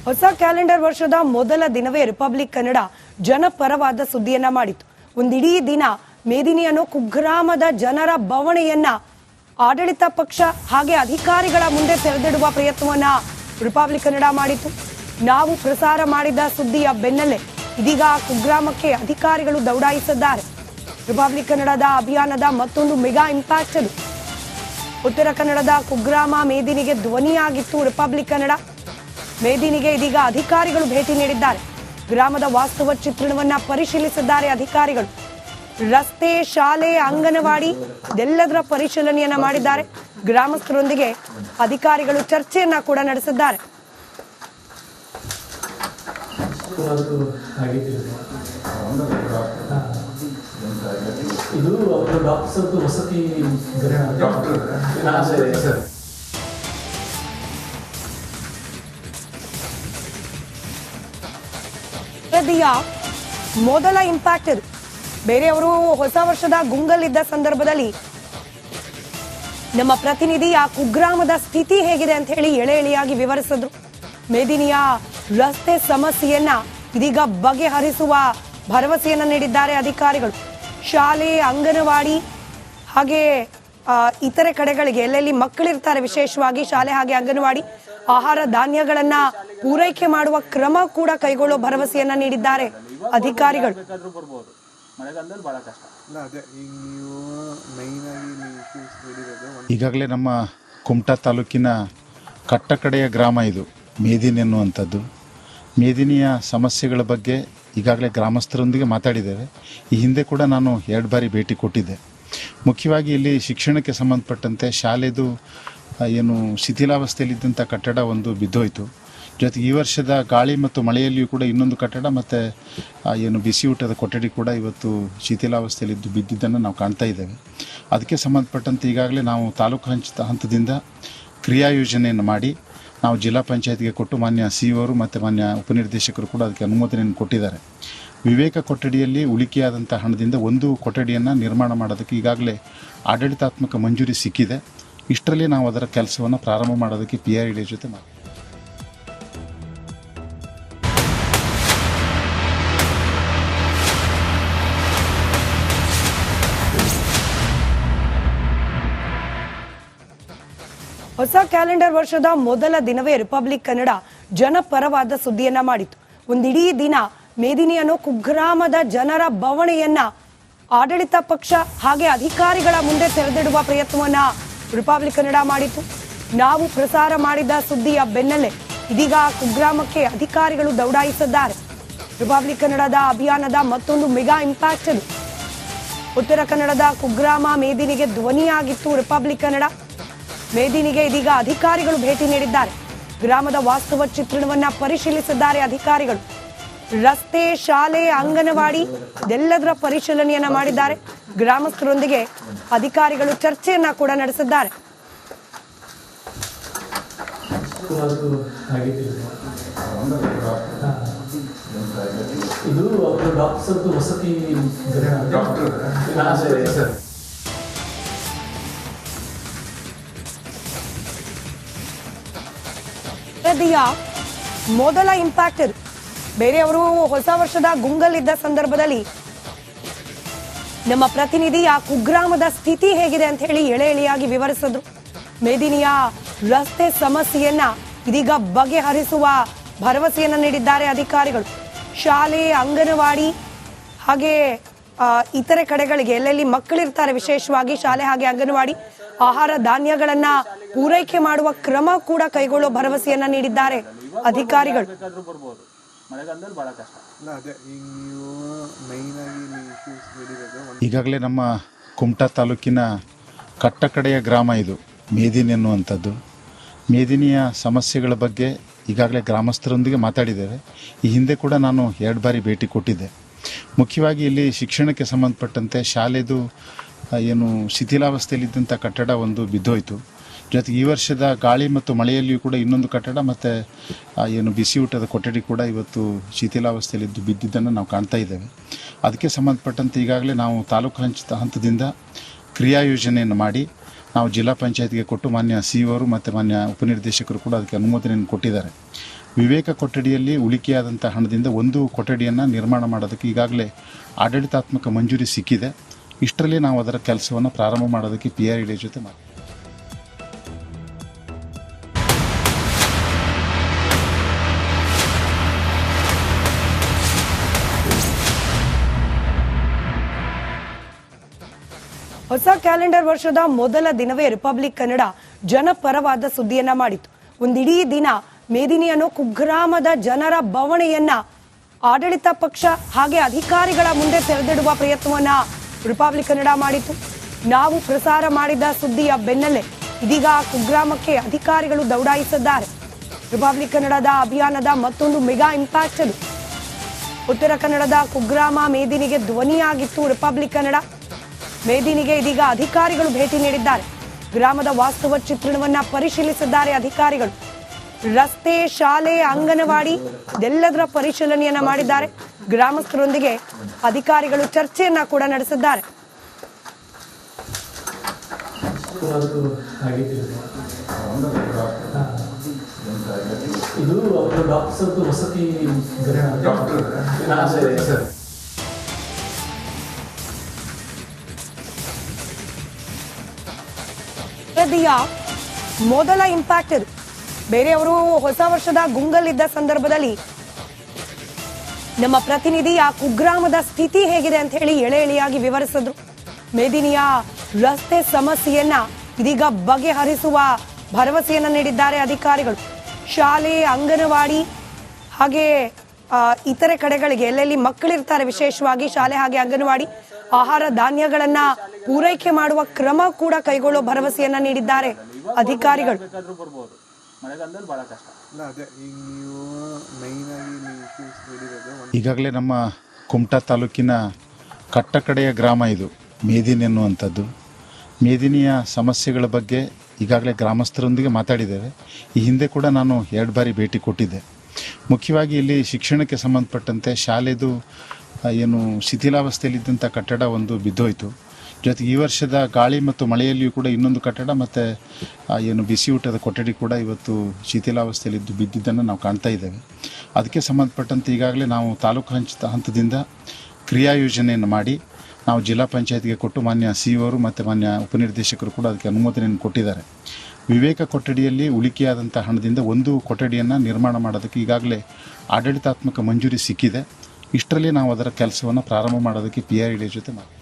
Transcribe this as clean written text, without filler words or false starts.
ಹೊಸ ಕ್ಯಾಲೆಂಡರ್ ವರ್ಷದ ಮೊದಲ ದಿನವೇ ರಿಪಬ್ಲಿಕ್ ಕನ್ನಡ ಜನಪರವಾದ ಸುದ್ದಿಯನ್ನ ಮಾಡಿತು. ಒಂದಿಡೀ ದಿನ ಮೇದಿನಿ ಅನ್ನೋ ಕುಗ್ರಾಮದ ಜನರ ಬವಣೆಯನ್ನ ಆಡಳಿತ ಪಕ್ಷ ಹಾಗೆ ಅಧಿಕಾರಿಗಳ ಮುಂದೆ ತೆರೆದಿಡುವ ಪ್ರಯತ್ನವನ್ನ ರಿಪಬ್ಲಿಕ್ ಕನ್ನಡ ಮಾಡಿತು. ನಾವು ಪ್ರಸಾರ ಮಾಡಿದ ಸುದ್ದಿಯ ಬೆನ್ನಲ್ಲೇ ಇದೀಗ ಕುಗ್ರಾಮಕ್ಕೆ ಅಧಿಕಾರಿಗಳು ದೌಡಾಯಿಸಿದ್ದಾರೆ. ರಿಪಬ್ಲಿಕ್ ಕನ್ನಡದ ಅಭಿಯಾನದ ಮತ್ತೊಂದು ಮೆಗಾ ಇಂಪ್ಯಾಕ್ಟ್ ಅದು. ಉತ್ತರ ಕನ್ನಡದ ಕುಗ್ರಾಮ ಮೇದಿನಿಗೆ ಧ್ವನಿಯಾಗಿತ್ತು ರಿಪಬ್ಲಿಕ್ ಕನ್ನಡ. ಮೇದಿನಿಗೆ ಇದೀಗ ಅಧಿಕಾರಿಗಳು ಭೇಟಿ ನೀಡಿದ್ದಾರೆ. ಗ್ರಾಮದ ವಾಸ್ತವ ಚಿತ್ರಣವನ್ನ ಪರಿಶೀಲಿಸಿದ್ದಾರೆ ಅಧಿಕಾರಿಗಳು. ರಸ್ತೆ, ಶಾಲೆ, ಅಂಗನವಾಡಿ ಇದೆಲ್ಲದರ ಪರಿಶೀಲನೆಯನ್ನ ಮಾಡಿದ್ದಾರೆ. ಗ್ರಾಮಸ್ಥರೊಂದಿಗೆ ಅಧಿಕಾರಿಗಳು ಚರ್ಚೆಯನ್ನ ಕೂಡ ನಡೆಸಿದ್ದಾರೆ. ಇದು ಅವರು ಡಾಕ್ಟರ್ ವಸತಿ ಮೊದಲ ಇಂಪ್ಯಾಕ್ಟ್ ಇದು. ಬೇರೆಯವರು ಹೊಸ ವರ್ಷದ ಗುಂಗಲ್ಲಿದ್ದ ಸಂದರ್ಭದಲ್ಲಿ ನಮ್ಮ ಪ್ರತಿನಿಧಿ ಆ ಕುಗ್ರಾಮದ ಸ್ಥಿತಿ ಹೇಗಿದೆ ಅಂತ ಹೇಳಿ ಎಳೆ ಎಳೆಯಾಗಿ ವಿವರಿಸಿದ್ರು. ಮೇದಿನಿಯ ರಸ್ತೆ ಸಮಸ್ಯೆಯನ್ನ ಇದೀಗ ಬಗೆಹರಿಸುವ ಭರವಸೆಯನ್ನ ನೀಡಿದ್ದಾರೆ ಅಧಿಕಾರಿಗಳು. ಶಾಲೆ, ಅಂಗನವಾಡಿ ಹಾಗೆ ಇತರೆ ಕಡೆಗಳಿಗೆ ಎಲ್ಲೆಲ್ಲಿ ಮಕ್ಕಳಿರ್ತಾರೆ, ವಿಶೇಷವಾಗಿ ಶಾಲೆ ಹಾಗೆ ಅಂಗನವಾಡಿ ಆಹಾರ ಧಾನ್ಯಗಳನ್ನ ಪೂರೈಕೆ ಮಾಡುವ ಕ್ರಮ ಕೂಡ ಕೈಗೊಳ್ಳೋ ಭರವಸೆಯನ್ನ ನೀಡಿದ್ದಾರೆ ಅಧಿಕಾರಿಗಳು. ಈಗಾಗಲೇ ನಮ್ಮ ಕುಮಟಾ ತಾಲೂಕಿನ ಕಟ್ಟಕಡೆಯ ಗ್ರಾಮ ಇದು ಮೇದಿನಿ ಅನ್ನುವಂಥದ್ದು. ಮೇದಿನಿಯ ಸಮಸ್ಯೆಗಳ ಬಗ್ಗೆ ಈಗಾಗಲೇ ಗ್ರಾಮಸ್ಥರೊಂದಿಗೆ ಮಾತಾಡಿದ್ದೇವೆ. ಈ ಹಿಂದೆ ಕೂಡ ನಾನು 2 ಬಾರಿ ಭೇಟಿ ಕೊಟ್ಟಿದ್ದೆ. ಮುಖ್ಯವಾಗಿ ಇಲ್ಲಿ ಶಿಕ್ಷಣಕ್ಕೆ ಸಂಬಂಧಪಟ್ಟಂತೆ ಶಾಲೆದು ಏನು ಶಿಥಿಲಾವಸ್ಥೆಯಲ್ಲಿದ್ದಂಥ ಕಟ್ಟಡ ಒಂದು ಬಿದ್ದೋಯ್ತು. ಜೊತೆಗೆ ಈ ವರ್ಷದ ಗಾಳಿ ಮತ್ತು ಮಳೆಯಲ್ಲಿಯೂ ಕೂಡ ಇನ್ನೊಂದು ಕಟ್ಟಡ ಮತ್ತು ಏನು ಬಿಸಿಯೂಟದ ಕೊಠಡಿ ಕೂಡ ಇವತ್ತು ಶಿಥಿಲಾವಸ್ಥೆಯಲ್ಲಿದ್ದು ಬಿದ್ದಿದ್ದನ್ನು ನಾವು ಕಾಣ್ತಾ ಇದ್ದೇವೆ. ಅದಕ್ಕೆ ಸಂಬಂಧಪಟ್ಟಂತೆ ಈಗಾಗಲೇ ನಾವು ತಾಲೂಕು ಹಂತದಿಂದ ಕ್ರಿಯಾ ಯೋಜನೆಯನ್ನು ಮಾಡಿ ನಾವು ಜಿಲ್ಲಾ ಪಂಚಾಯತ್ಗೆ ಕೊಟ್ಟು ಮಾನ್ಯ CO ಅವರು ಮತ್ತು ಮಾನ್ಯ ಉಪನಿರ್ದೇಶಕರು ಕೂಡ ಅದಕ್ಕೆ ಅನುಮೋದನೆಯನ್ನು ಕೊಟ್ಟಿದ್ದಾರೆ. ವಿವೇಕ ಕೊಠಡಿಯಲ್ಲಿ ಉಳಿಕೆಯಾದಂಥ ಹಣದಿಂದ ಒಂದು ಕೊಠಡಿಯನ್ನು ನಿರ್ಮಾಣ ಮಾಡೋದಕ್ಕೆ ಈಗಾಗಲೇ ಆಡಳಿತಾತ್ಮಕ ಮಂಜೂರಿ ಸಿಕ್ಕಿದೆ. ಇಷ್ಟರಲ್ಲಿ ನಾವು ಅದರ ಕೆಲಸವನ್ನು ಪ್ರಾರಂಭ ಮಾಡೋದಕ್ಕೆ PRD ಜೊತೆ ಮಾಡಿ. ಹೊಸ ಕ್ಯಾಲೆಂಡರ್ ವರ್ಷದ ಮೊದಲ ದಿನವೇ ರಿಪಬ್ಲಿಕ್ ಕನ್ನಡ ಜನಪರವಾದ ಸುದ್ದಿಯನ್ನ ಮಾಡಿತು. ಒಂದಿಡೀ ದಿನ ಮೇದಿನಿ ಅನ್ನೋ ಕುಗ್ರಾಮದ ಜನರ ಬವಣೆಯನ್ನ ಆಡಳಿತ ಪಕ್ಷ ಹಾಗೆ ಅಧಿಕಾರಿಗಳ ಮುಂದೆ ತೆರೆದಿಡುವ ಪ್ರಯತ್ನವನ್ನ ರಿಪಬ್ಲಿಕ್ ಕನ್ನಡ ಮಾಡಿತು. ನಾವು ಪ್ರಸಾರ ಮಾಡಿದ ಸುದ್ದಿಯ ಬೆನ್ನಲ್ಲೇ ಇದೀಗ ಕುಗ್ರಾಮಕ್ಕೆ ಅಧಿಕಾರಿಗಳು ದೌಡಾಯಿಸಿದ್ದಾರೆ. ರಿಪಬ್ಲಿಕ್ ಕನ್ನಡದ ಅಭಿಯಾನದ ಮತ್ತೊಂದು ಮೆಗಾ ಇಂಪ್ಯಾಕ್ಟ್ ಅದು. ಉತ್ತರ ಕನ್ನಡದ ಕುಗ್ರಾಮ ಮೇದಿನಿಗೆ ಧ್ವನಿಯಾಗಿತ್ತು ರಿಪಬ್ಲಿಕ್ ಕನ್ನಡ. ಮೇದಿನಿಗೆ ಇದೀಗ ಅಧಿಕಾರಿಗಳು ಭೇಟಿ ನೀಡಿದ್ದಾರೆ. ಗ್ರಾಮದ ವಾಸ್ತವ ಚಿತ್ರಣವನ್ನ ಪರಿಶೀಲಿಸಿದ್ದಾರೆ ಅಧಿಕಾರಿಗಳು. ರಸ್ತೆ, ಶಾಲೆ, ಅಂಗನವಾಡಿ ಇದೆಲ್ಲದರ ಪರಿಶೀಲನೆಯನ್ನ ಮಾಡಿದ್ದಾರೆ. ಗ್ರಾಮಸ್ಥರೊಂದಿಗೆ ಅಧಿಕಾರಿಗಳು ಚರ್ಚೆಯನ್ನ ಕೂಡ ನಡೆಸಿದ್ದಾರೆ. ಇದು ಅವರು ಡಾಕ್ಟರ್ ವಸತಿ ಮೊದಲ ಇಂಪ್ಯಾಕ್ಟ್ ಇದು. ಬೇರೆಯವರು ಹೊಸ ವರ್ಷದ ಗುಂಗಲ್ಲಿದ್ದ ಸಂದರ್ಭದಲ್ಲಿ ನಮ್ಮ ಪ್ರತಿನಿಧಿ ಆ ಕುಗ್ರಾಮದ ಸ್ಥಿತಿ ಹೇಗಿದೆ ಅಂತ ಹೇಳಿ ಎಳೆ ಎಳೆಯಾಗಿ ವಿವರಿಸಿದ್ರು. ಮೇದಿನಿಯ ರಸ್ತೆ ಸಮಸ್ಯೆಯನ್ನ ಇದೀಗ ಬಗೆಹರಿಸುವ ಭರವಸೆಯನ್ನ ನೀಡಿದ್ದಾರೆ ಅಧಿಕಾರಿಗಳು. ಶಾಲೆ, ಅಂಗನವಾಡಿ ಹಾಗೆ ಇತರೆ ಕಡೆಗಳಿಗೆ ಎಲ್ಲೆಲ್ಲಿ ಮಕ್ಕಳಿರ್ತಾರೆ, ವಿಶೇಷವಾಗಿ ಶಾಲೆ ಹಾಗೆ ಅಂಗನವಾಡಿ ಆಹಾರ ಧಾನ್ಯಗಳನ್ನ ಪೂರೈಕೆ ಮಾಡುವ ಕ್ರಮ ಕೂಡ ಕೈಗೊಳ್ಳೋ ಭರವಸೆಯನ್ನ ನೀಡಿದ್ದಾರೆ ಅಧಿಕಾರಿಗಳು. ಈಗಾಗಲೇ ನಮ್ಮ ಕುಮಟಾ ತಾಲೂಕಿನ ಕಟ್ಟಕಡೆಯ ಗ್ರಾಮ ಇದು ಮೇದಿನಿ ಅನ್ನುವಂಥದ್ದು. ಮೇದಿನಿಯ ಸಮಸ್ಯೆಗಳ ಬಗ್ಗೆ ಈಗಾಗಲೇ ಗ್ರಾಮಸ್ಥರೊಂದಿಗೆ ಮಾತಾಡಿದ್ದೇವೆ. ಈ ಹಿಂದೆ ಕೂಡ ನಾನು 2 ಬಾರಿ ಭೇಟಿ ಕೊಟ್ಟಿದ್ದೆ. ಮುಖ್ಯವಾಗಿ ಇಲ್ಲಿ ಶಿಕ್ಷಣಕ್ಕೆ ಸಂಬಂಧಪಟ್ಟಂತೆ ಶಾಲೆದು ಏನು ಶಿಥಿಲಾವಸ್ಥೆಯಲ್ಲಿದ್ದಂಥ ಕಟ್ಟಡ ಒಂದು ಬಿದ್ದೋಯ್ತು. ಜೊತೆಗೆ ಈ ವರ್ಷದ ಗಾಳಿ ಮತ್ತು ಮಳೆಯಲ್ಲಿಯೂ ಕೂಡ ಇನ್ನೊಂದು ಕಟ್ಟಡ ಮತ್ತು ಏನು ಬಿಸಿಯೂಟದ ಕೊಠಡಿ ಕೂಡ ಇವತ್ತು ಶಿಥಿಲಾವಸ್ಥೆಯಲ್ಲಿದ್ದು ಬಿದ್ದಿದ್ದನ್ನು ನಾವು ಕಾಣ್ತಾ ಇದ್ದೇವೆ. ಅದಕ್ಕೆ ಸಂಬಂಧಪಟ್ಟಂತೆ ಈಗಾಗಲೇ ನಾವು ತಾಲೂಕು ಹಂತದಿಂದ ಕ್ರಿಯಾ ಯೋಜನೆಯನ್ನು ಮಾಡಿ ನಾವು ಜಿಲ್ಲಾ ಪಂಚಾಯತ್ಗೆ ಕೊಟ್ಟು ಮಾನ್ಯ CO ಅವರು ಮತ್ತು ಮಾನ್ಯ ಉಪನಿರ್ದೇಶಕರು ಕೂಡ ಅದಕ್ಕೆ ಅನುಮೋದನೆಯನ್ನು ಕೊಟ್ಟಿದ್ದಾರೆ. ವಿವೇಕ ಕೊಠಡಿಯಲ್ಲಿ ಉಳಿಕೆಯಾದಂಥ ಹಣದಿಂದ ಒಂದು ಕೊಠಡಿಯನ್ನು ನಿರ್ಮಾಣ ಮಾಡೋದಕ್ಕೆ ಈಗಾಗಲೇ ಆಡಳಿತಾತ್ಮಕ ಮಂಜೂರಿ ಸಿಕ್ಕಿದೆ. ಇಷ್ಟರಲ್ಲಿ ನಾವು ಅದರ ಕೆಲಸವನ್ನು ಪ್ರಾರಂಭ ಮಾಡೋದಕ್ಕೆ PRD ಜೊತೆ ಮಾಡಿ ಹೊಸ ಕ್ಯಾಲೆಂಡರ್ ವರ್ಷದ ಮೊದಲ ದಿನವೇ ರಿಪಬ್ಲಿಕ್ ಕನ್ನಡ ಜನಪರವಾದ ಸುದ್ದಿಯನ್ನ ಮಾಡಿತು. ಒಂದಿಡೀ ದಿನ ಮೇದಿನಿ ಅನ್ನೋ ಕುಗ್ರಾಮದ ಜನರ ಬವಣೆಯನ್ನ ಆಡಳಿತ ಪಕ್ಷ ಹಾಗೆ ಅಧಿಕಾರಿಗಳ ಮುಂದೆ ತೆರೆದಿಡುವ ಪ್ರಯತ್ನವನ್ನ ರಿಪಬ್ಲಿಕ್ ಕನ್ನಡ ಮಾಡಿತು. ನಾವು ಪ್ರಸಾರ ಮಾಡಿದ ಸುದ್ದಿಯ ಬೆನ್ನಲ್ಲೇ ಇದೀಗ ಕುಗ್ರಾಮಕ್ಕೆ ಅಧಿಕಾರಿಗಳು ದೌಡಾಯಿಸಿದ್ದಾರೆ. ರಿಪಬ್ಲಿಕ್ ಕನ್ನಡದ ಅಭಿಯಾನದ ಮತ್ತೊಂದು ಮೆಗಾ ಇಂಪ್ಯಾಕ್ಟ್ ಅದು. ಉತ್ತರ ಕನ್ನಡದ ಕುಗ್ರಾಮ ಮೇದಿನಿಗೆ ಧ್ವನಿಯಾಗಿತ್ತು ರಿಪಬ್ಲಿಕ್ ಕನ್ನಡ. ಮೇದಿನಿಗೆ ಇದೀಗ ಅಧಿಕಾರಿಗಳು ಭೇಟಿ ನೀಡಿದ್ದಾರೆ. ಗ್ರಾಮದ ವಾಸ್ತವ ಚಿತ್ರಣವನ್ನ ಪರಿಶೀಲಿಸಿದ್ದಾರೆ ಅಧಿಕಾರಿಗಳು. ರಸ್ತೆ, ಶಾಲೆ, ಅಂಗನವಾಡಿ ಇದೆಲ್ಲದರ ಪರಿಶೀಲನೆಯನ್ನ ಮಾಡಿದ್ದಾರೆ. ಗ್ರಾಮಸ್ಥರೊಂದಿಗೆ ಅಧಿಕಾರಿಗಳು ಚರ್ಚೆಯನ್ನ ಕೂಡ ನಡೆಸಿದ್ದಾರೆ. ಇದು ಅವರು ಡಾಕ್ಟರ್ ವಸತಿ ವರದಿಯ ಮೊದಲ ಇಂಪ್ಯಾಕ್ಟ್ ಇದು. ಬೇರೆಯವರು ಹೊಸ ವರ್ಷದ ಗುಂಗಲ್ಲಿದ್ದ ಸಂದರ್ಭದಲ್ಲಿ ನಮ್ಮ ಪ್ರತಿನಿಧಿ ಆ ಕುಗ್ರಾಮದ ಸ್ಥಿತಿ ಹೇಗಿದೆ ಅಂತ ಹೇಳಿ ಎಳೆ ಎಳೆಯಾಗಿ ವಿವರಿಸಿದ್ರು. ಮೇದಿನಿಯ ರಸ್ತೆ ಸಮಸ್ಯೆಯನ್ನ ಇದೀಗ ಬಗೆಹರಿಸುವ ಭರವಸೆಯನ್ನ ನೀಡಿದ್ದಾರೆ ಅಧಿಕಾರಿಗಳು. ಶಾಲೆ, ಅಂಗನವಾಡಿ ಹಾಗೆ ಇತರೆ ಕಡೆಗಳಿಗೆ ಎಲ್ಲೆಲ್ಲಿ ಮಕ್ಕಳಿರ್ತಾರೆ, ವಿಶೇಷವಾಗಿ ಶಾಲೆ ಹಾಗೆ ಅಂಗನವಾಡಿ ಆಹಾರ ಧಾನ್ಯಗಳನ್ನ ಪೂರೈಕೆ ಮಾಡುವ ಕ್ರಮ ಕೂಡ ಕೈಗೊಳ್ಳೋ ಭರವಸೆಯನ್ನ ನೀಡಿದ್ದಾರೆ ಅಧಿಕಾರಿಗಳು. ಈಗಾಗಲೇ ನಮ್ಮ ಕುಮಟಾ ತಾಲೂಕಿನ ಕಟ್ಟಕಡೆಯ ಗ್ರಾಮ ಇದು ಮೇದಿನಿ ಅನ್ನುವಂಥದ್ದು. ಮೇದಿನಿಯ ಸಮಸ್ಯೆಗಳ ಬಗ್ಗೆ ಈಗಾಗಲೇ ಗ್ರಾಮಸ್ಥರೊಂದಿಗೆ ಮಾತಾಡಿದ್ದೇವೆ. ಈ ಹಿಂದೆ ಕೂಡ ನಾನು 2 ಬಾರಿ ಭೇಟಿ ಕೊಟ್ಟಿದ್ದೆ. ಮುಖ್ಯವಾಗಿ ಇಲ್ಲಿ ಶಿಕ್ಷಣಕ್ಕೆ ಸಂಬಂಧಪಟ್ಟಂತೆ ಶಾಲೆದು ಏನು ಶಿಥಿಲಾವಸ್ಥೆಯಲ್ಲಿದ್ದಂಥ ಕಟ್ಟಡ ಒಂದು ಬಿದ್ದೋಯ್ತು. ಜೊತೆಗೆ ಈ ವರ್ಷದ ಗಾಳಿ ಮತ್ತು ಮಳೆಯಲ್ಲಿಯೂ ಕೂಡ ಇನ್ನೊಂದು ಕಟ್ಟಡ ಮತ್ತು ಏನು ಬಿಸಿ ಊಟದ ಕೊಠಡಿ ಕೂಡ ಇವತ್ತು ಶಿಥಿಲಾವಸ್ಥೆಯಲ್ಲಿದ್ದು ಬಿದ್ದಿದ್ದನ್ನು ನಾವು ಕಾಣ್ತಾ ಇದ್ದೇವೆ. ಅದಕ್ಕೆ ಸಂಬಂಧಪಟ್ಟಂತೆ ಈಗಾಗಲೇ ನಾವು ತಾಲೂಕು ಹಂತದಿಂದ ಕ್ರಿಯಾ ಯೋಜನೆಯನ್ನು ಮಾಡಿ ನಾವು ಜಿಲ್ಲಾ ಪಂಚಾಯತ್ಗೆ ಕೊಟ್ಟು ಮಾನ್ಯ CO ಮತ್ತು ಮಾನ್ಯ ಉಪನಿರ್ದೇಶಕರು ಕೂಡ ಅದಕ್ಕೆ ಅನುಮೋದನೆಯನ್ನು ಕೊಟ್ಟಿದ್ದಾರೆ. ವಿವೇಕ ಕೊಠಡಿಯಲ್ಲಿ ಉಳಿಕೆಯಾದಂಥ ಹಣದಿಂದ ಒಂದು ಕೊಠಡಿಯನ್ನು ನಿರ್ಮಾಣ ಮಾಡೋದಕ್ಕೆ ಈಗಾಗಲೇ ಆಡಳಿತಾತ್ಮಕ ಮಂಜೂರಿ ಸಿಕ್ಕಿದೆ. ಇಷ್ಟರಲ್ಲಿ ನಾವು ಅದರ ಕೆಲಸವನ್ನು ಪ್ರಾರಂಭ ಮಾಡೋದಕ್ಕೆ PRD ಜೊತೆ ಮಾಡಿ